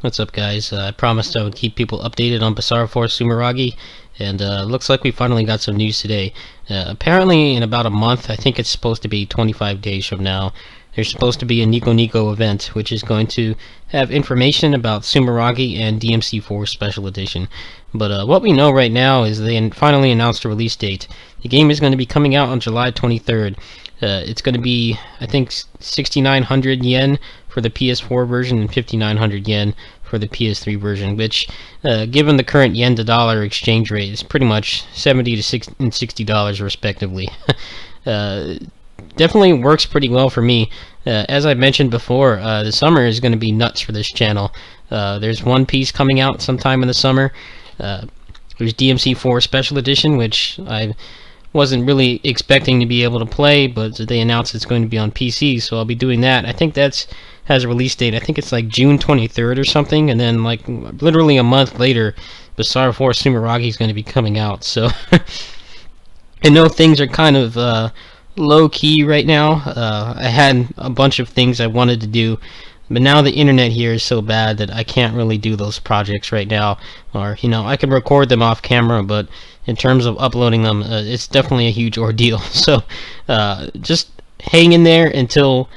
What's up, guys? I promised I would keep people updated on Basara for Sumeragi, and looks like we finally got some news today. Apparently, in about a month, I think it's supposed to be 25 days from now, there's supposed to be a Nico Nico event, which is going to have information about Sumeragi and DMC4 Special Edition. But what we know right now is they finally announced a release date. The game is going to be coming out on July 23rd. It's going to be, I think, 6,900 yen for the PS4 version and 5,900 yen for the PS3 version, which, given the current yen to dollar exchange rate, is pretty much $70 to $60 respectively. Definitely works pretty well for me. As I mentioned before, the summer is going to be nuts for this channel. There's One Piece coming out sometime in the summer. There's DMC4 Special Edition, which I wasn't really expecting to be able to play, but they announced it's going to be on PC, so I'll be doing that. I think that's has a release date. I think it's like June 23rd or something, and then like literally a month later, Basara 4 Sumeragi is going to be coming out. So I know things are kind of low key right now. I had a bunch of things I wanted to do, but now the internet here is so bad that I can't really do those projects right now. Or, I can record them off camera, but in terms of uploading them, it's definitely a huge ordeal. So just hang in there until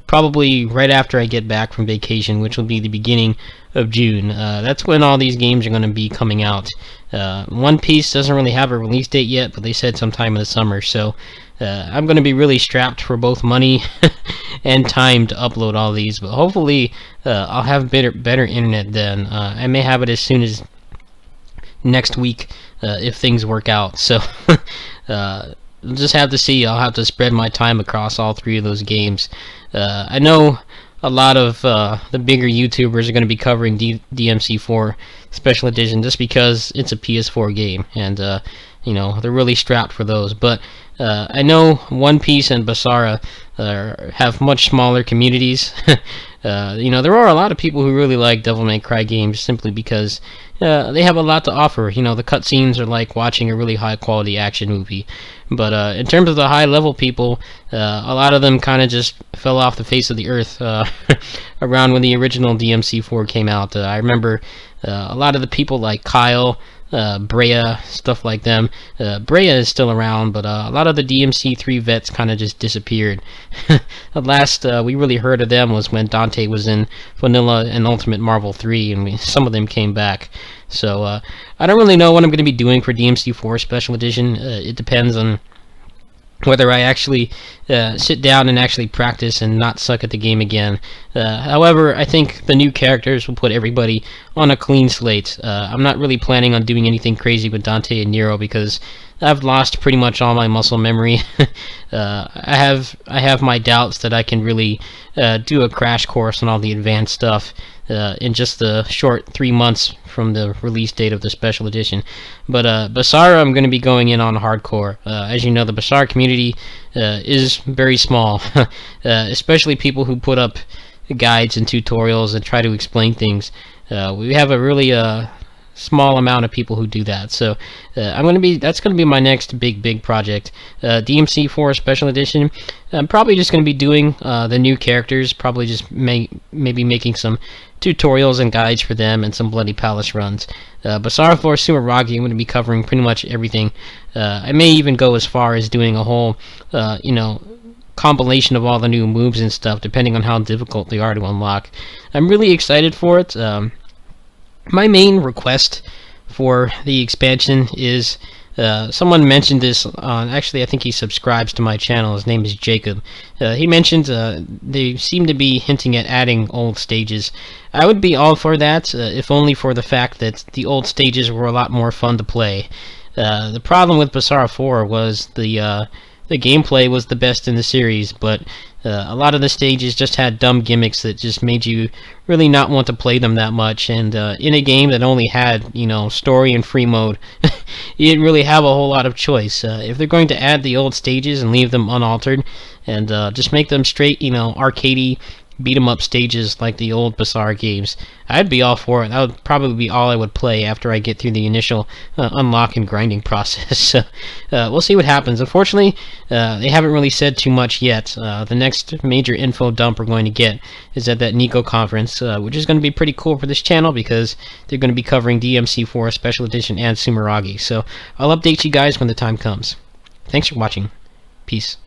probably right after I get back from vacation, which will be the beginning of June. That's when all these games are going to be coming out. One Piece doesn't really have a release date yet, but they said sometime in the summer, so I'm going to be really strapped for both money and time to upload all these, but hopefully I'll have better internet then. I may have it as soon as next week if things work out, so we'll just have to see. I'll have to spread my time across all three of those games. I know a lot of the bigger YouTubers are going to be covering DMC4 Special Edition just because it's a PS4 game, and they're really strapped for those. But I know One Piece and Basara have much smaller communities. There are a lot of people who really like Devil May Cry games simply because they have a lot to offer. The cutscenes are like watching a really high-quality action movie. But in terms of the high-level people, a lot of them kind of just fell off the face of the earth around when the original DMC4 came out. I remember a lot of the people like Kyle, Brea, stuff like them. Brea is still around, but a lot of the DMC3 vets kind of just disappeared. The last we really heard of them was when Dante was in Vanilla and Ultimate Marvel 3, and some of them came back. So I don't really know what I'm going to be doing for DMC4 Special Edition. It depends on whether I actually sit down and actually practice and not suck at the game again. However, I think the new characters will put everybody on a clean slate. I'm not really planning on doing anything crazy with Dante and Nero because I've lost pretty much all my muscle memory. I have my doubts that I can really do a crash course on all the advanced stuff in just the short 3 months from the release date of the special edition. But Basara, I'm going to be going in on hardcore. As you know, the Basara community is very small, especially people who put up guides and tutorials and try to explain things. We have a really small amount of people who do that, so that's going to be my next big project. DMC4 Special Edition, I'm probably just going to be doing the new characters, probably just maybe making some tutorials and guides for them and some Bloody Palace runs. Basara 4 Sumeragi, I'm going to be covering pretty much everything. I may even go as far as doing a whole compilation of all the new moves and stuff, depending on how difficult they are to unlock. I'm really excited for it. My main request for the expansion is, someone mentioned this on, actually I think he subscribes to my channel, his name is Jacob. He mentioned they seem to be hinting at adding old stages. I would be all for that, if only for the fact that the old stages were a lot more fun to play. The problem with Basara 4 was the gameplay was the best in the series, but a lot of the stages just had dumb gimmicks that just made you really not want to play them that much, and in a game that only had, story and free mode, you didn't really have a whole lot of choice. If they're going to add the old stages and leave them unaltered, and just make them straight, arcadey beat 'em up stages like the old Basara games, I'd be all for it. That would probably be all I would play after I get through the initial unlock and grinding process. So we'll see what happens. Unfortunately, they haven't really said too much yet. The next major info dump we're going to get is at that Nico conference, which is going to be pretty cool for this channel because they're going to be covering DMC4 Special Edition and Sumeragi. So I'll update you guys when the time comes. Thanks for watching. Peace.